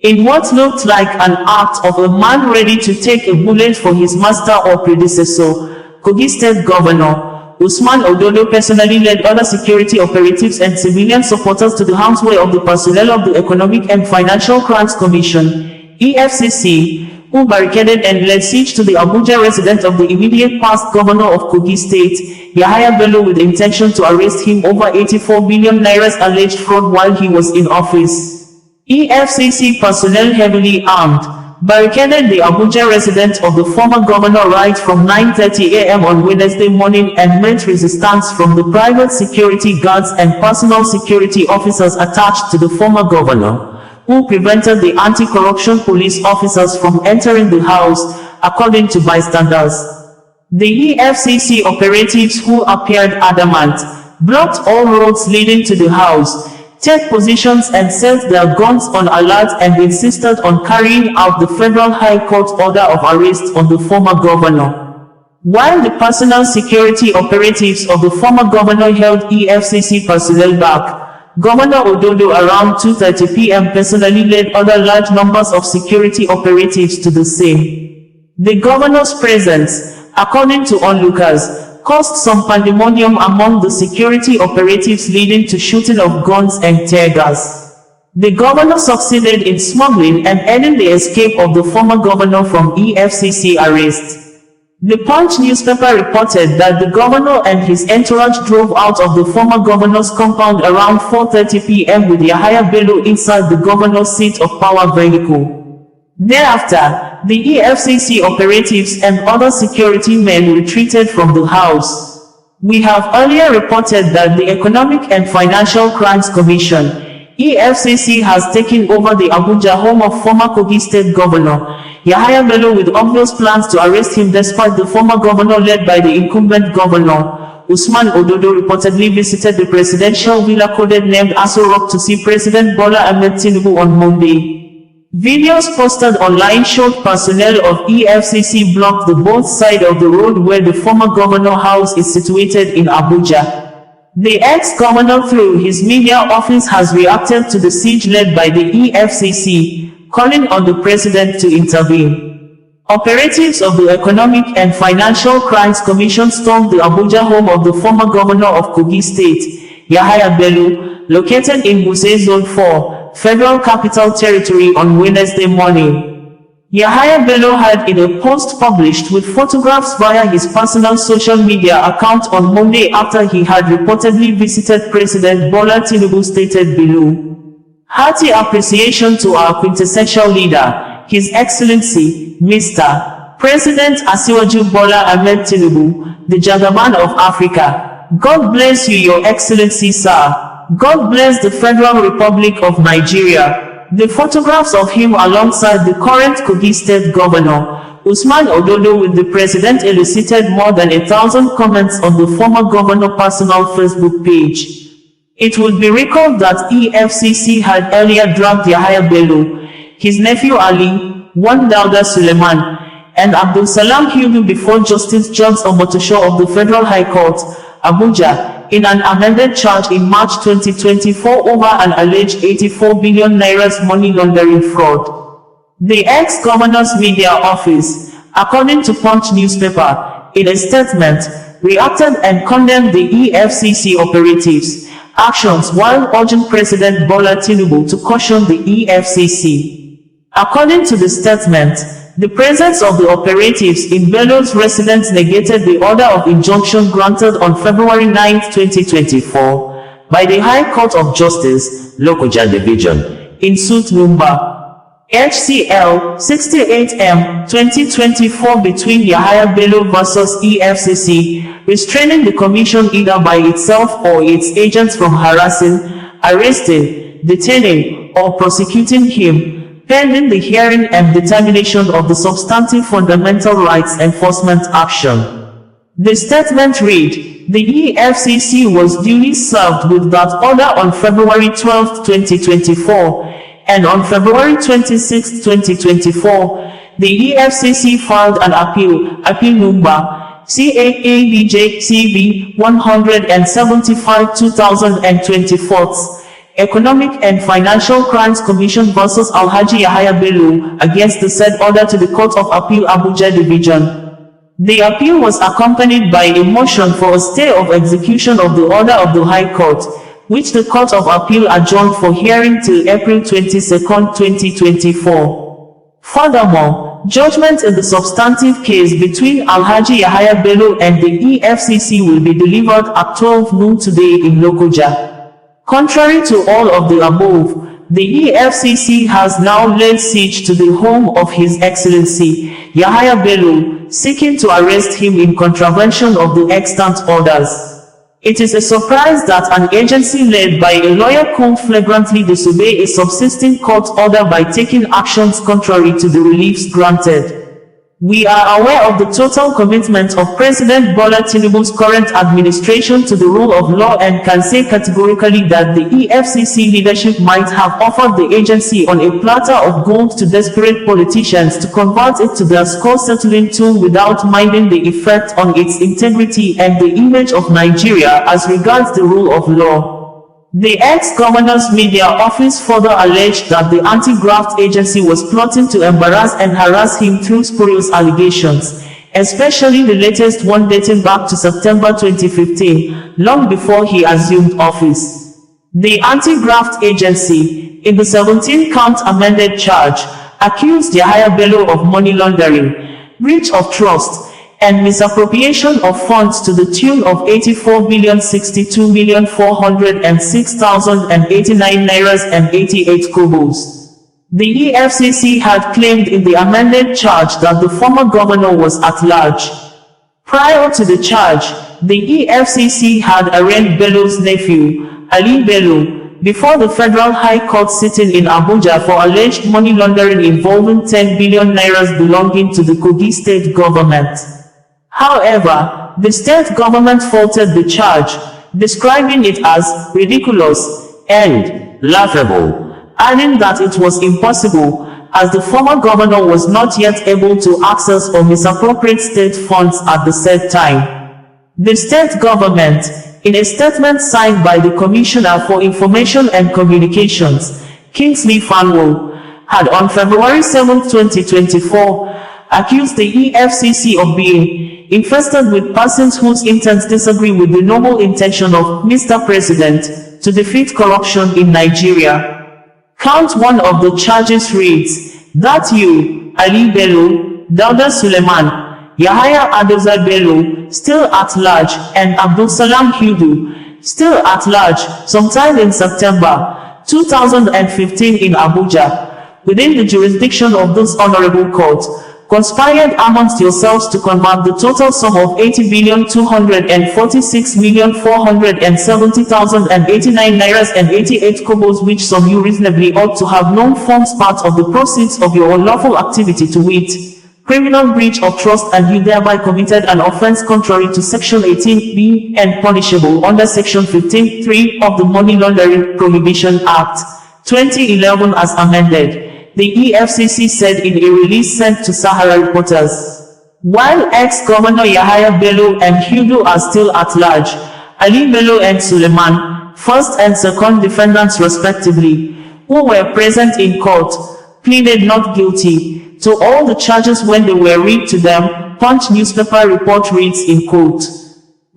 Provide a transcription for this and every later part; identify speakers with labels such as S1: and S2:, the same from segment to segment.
S1: In what looked like an act of a man ready to take a bullet for his master or predecessor, Kogi State Governor Ododo personally led other security operatives and civilian supporters to the houseway of the personnel of the Economic and Financial Crimes Commission, EFCC, who barricaded and laid siege to the Abuja resident of the immediate past governor of Kogi State, Yahaya Bello, with the intention to arrest him over 84 billion naira's alleged fraud while he was in office. EFCC personnel, heavily armed, barricaded the Abuja residence of the former governor right from 9:30 a.m. on Wednesday morning and met resistance from the private security guards and personal security officers attached to the former governor, who prevented the anti-corruption police officers from entering the house, according to bystanders. The EFCC operatives, who appeared adamant, blocked all roads leading to the house, took positions and set their guns on alert and insisted on carrying out the Federal High Court order of arrest on the former governor. While the personal security operatives of the former governor held EFCC personnel back, Governor Ododo around 2:30 p.m. personally led other large numbers of security operatives to the scene. The governor's presence, according to onlookers, caused some pandemonium among the security operatives, leading to shooting of guns and tear gas. The governor succeeded in smuggling and ending the escape of the former governor from EFCC arrest. The Punch newspaper reported that the governor and his entourage drove out of the former governor's compound around 4:30 p.m. with Yahaya Bello inside the governor's seat of power vehicle. Thereafter, the EFCC operatives and other security men retreated from the house. We have earlier reported that the Economic and Financial Crimes Commission, EFCC, has taken over the Abuja home of former Kogi State Governor Yahaya Bello, with obvious plans to arrest him, despite the former governor, led by the incumbent governor Ododo, reportedly visited the presidential villa code-named Aso Rock to see President Bola Ahmed Tinubu on Monday. Videos posted online showed personnel of EFCC blocked the both sides of the road where the former governor house is situated in Abuja. The ex-governor, through his media office, has reacted to the siege led by the EFCC, calling on the president to intervene. Operatives of the Economic and Financial Crimes Commission stormed the Abuja home of the former governor of Kogi State, Yahaya Bello, located in Wuse Zone 4, Federal Capital Territory, on Wednesday morning. Yahaya Bello had, in a post published with photographs via his personal social media account on Monday after he had reportedly visited President Bola Tinubu, stated below: "Hearty appreciation to our quintessential leader, His Excellency, Mr. President Asiwaju Bola Ahmed Tinubu, the Jagaban of Africa. God bless you, Your Excellency, sir. God bless the Federal Republic of Nigeria." The photographs of him alongside the current Kogi State Governor, Ododo, with the president elicited more than 1,000 comments on the former governor's personal Facebook page. It would be recalled that EFCC had earlier dragged Yahaya Bello, his nephew Ali, Dauda Suleiman, and Abdul Salam Hudu before Justice Jones Omotosho of the Federal High Court, Abuja, in an amended charge in March 2024 over an alleged 84 billion naira's money laundering fraud. The ex-governor's media office, according to Punch newspaper, in a statement, reacted and condemned the EFCC operatives' actions while urging President Bola Tinubu to caution the EFCC. According to the statement, the presence of the operatives in Bello's residence negated the order of injunction granted on February 9, 2024, by the High Court of Justice, Lokoja Division, in suit number HCL 68M 2024 between Yahaya Bello vs. EFCC, restraining the commission either by itself or its agents from harassing, arresting, detaining, or prosecuting him, pending the hearing and determination of the substantive fundamental rights enforcement action. The statement read: "The EFCC was duly served with that order on February 12, 2024, and on February 26, 2024, the EFCC filed an appeal number CAABJ-CV 175/2024, Economic and Financial Crimes Commission vs. Alhaji Yahaya Bello, against the said order to the Court of Appeal Abuja Division. The appeal was accompanied by a motion for a stay of execution of the order of the High Court, which the Court of Appeal adjourned for hearing till April 22, 2024. Furthermore, judgment in the substantive case between Alhaji Yahaya Bello and the EFCC will be delivered at 12 noon today in Lokoja. Contrary to all of the above, the EFCC has now laid siege to the home of His Excellency Yahaya Bello, seeking to arrest him in contravention of the extant orders. It is a surprise that an agency led by a lawyer could flagrantly disobey a subsisting court order by taking actions contrary to the reliefs granted. We are aware of the total commitment of President Bola Tinubu's current administration to the rule of law and can say categorically that the EFCC leadership might have offered the agency on a platter of gold to desperate politicians to convert it to their score-settling tool without minding the effect on its integrity and the image of Nigeria as regards the rule of law. The ex-governor's media office further alleged that the anti-graft agency was plotting to embarrass and harass him through spurious allegations, especially the latest one dating back to September 2015, long before he assumed office. The anti-graft agency, in the 17-count amended charge, accused Yahaya Bello of money laundering, breach of trust, and misappropriation of funds to the tune of 84,062,406,089 nairas and 88 kobos. The EFCC had claimed in the amended charge that the former governor was at large. Prior to the charge, the EFCC had arraigned Bello's nephew, Ali Bello, before the Federal High Court sitting in Abuja for alleged money laundering involving 10 billion nairas belonging to the Kogi state government. However, the state government faulted the charge, describing it as ridiculous and laughable, adding that it was impossible, as the former governor was not yet able to access or misappropriate state funds at the said time. The state government, in a statement signed by the Commissioner for Information and Communications, Kingsley Fanwo, had on February 7, 2024, accused the EFCC of being infested with persons whose intents disagree with the noble intention of Mr. President to defeat corruption in Nigeria. Count 1 of the charges reads, that you, Ali Bello, Dauda Suleiman, Yahaya Adoza Bello, still at large, and Abdulsalam Hudu, still at large, sometime in September 2015 in Abuja, within the jurisdiction of this honorable court, conspired amongst yourselves to convert the total sum of 80,246,470,089 nairas and 88 kobos, which sum you reasonably ought to have known forms part of the proceeds of your unlawful activity, to wit, criminal breach of trust, and you thereby committed an offense contrary to Section 18b and punishable under Section 15(3) of the Money Laundering Prohibition Act, 2011 as amended, the EFCC said in a release sent to Sahara reporters. While ex-Governor Yahaya Bello and Hudu are still at large, Ali Bello and Suleiman, first and second defendants respectively, who were present in court, pleaded not guilty to all the charges when they were read to them, Punch newspaper report reads in quote.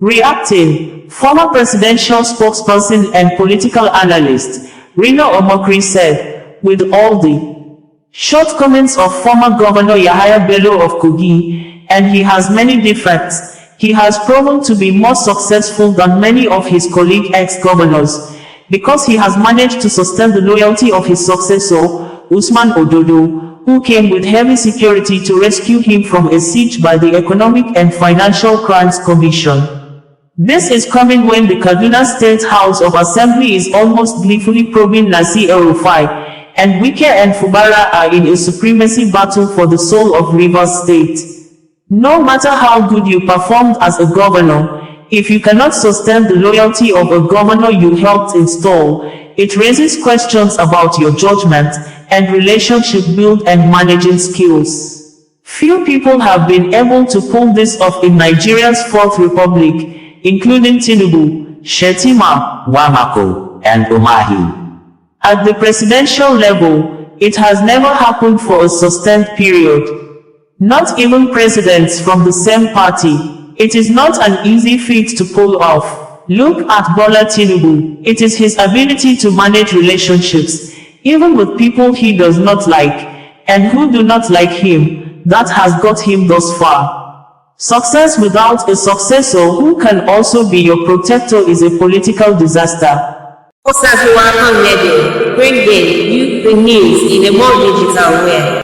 S1: Reacting, former presidential spokesperson and political analyst, Rino Omokri said, with all the shortcomings of former Governor Yahaya Bello of Kogi, and he has many defects, he has proven to be more successful than many of his colleague ex-governors, because he has managed to sustain the loyalty of his successor, Usman Ododo, who came with heavy security to rescue him from a siege by the Economic and Financial Crimes Commission. This is coming when the Kaduna State House of Assembly is almost gleefully probing Nasir El-Rufai, and Wike and Fubara are in a supremacy battle for the soul of Rivers State. No matter how good you performed as a governor, if you cannot sustain the loyalty of a governor you helped install, it raises questions about your judgment and relationship build and managing skills. Few people have been able to pull this off in Nigeria's Fourth Republic, including Tinubu, Shetima, Wamako, and Umahi. At the presidential level, it has never happened for a sustained period. Not even presidents from the same party. It is not an easy feat to pull off. Look at Bola Tinubu. It is his ability to manage relationships, even with people he does not like, and who do not like him, that has got him thus far. Success without a successor who can also be your protector is a political disaster.
S2: OsazuwaAkonedo, bringing you the news in a more digital way.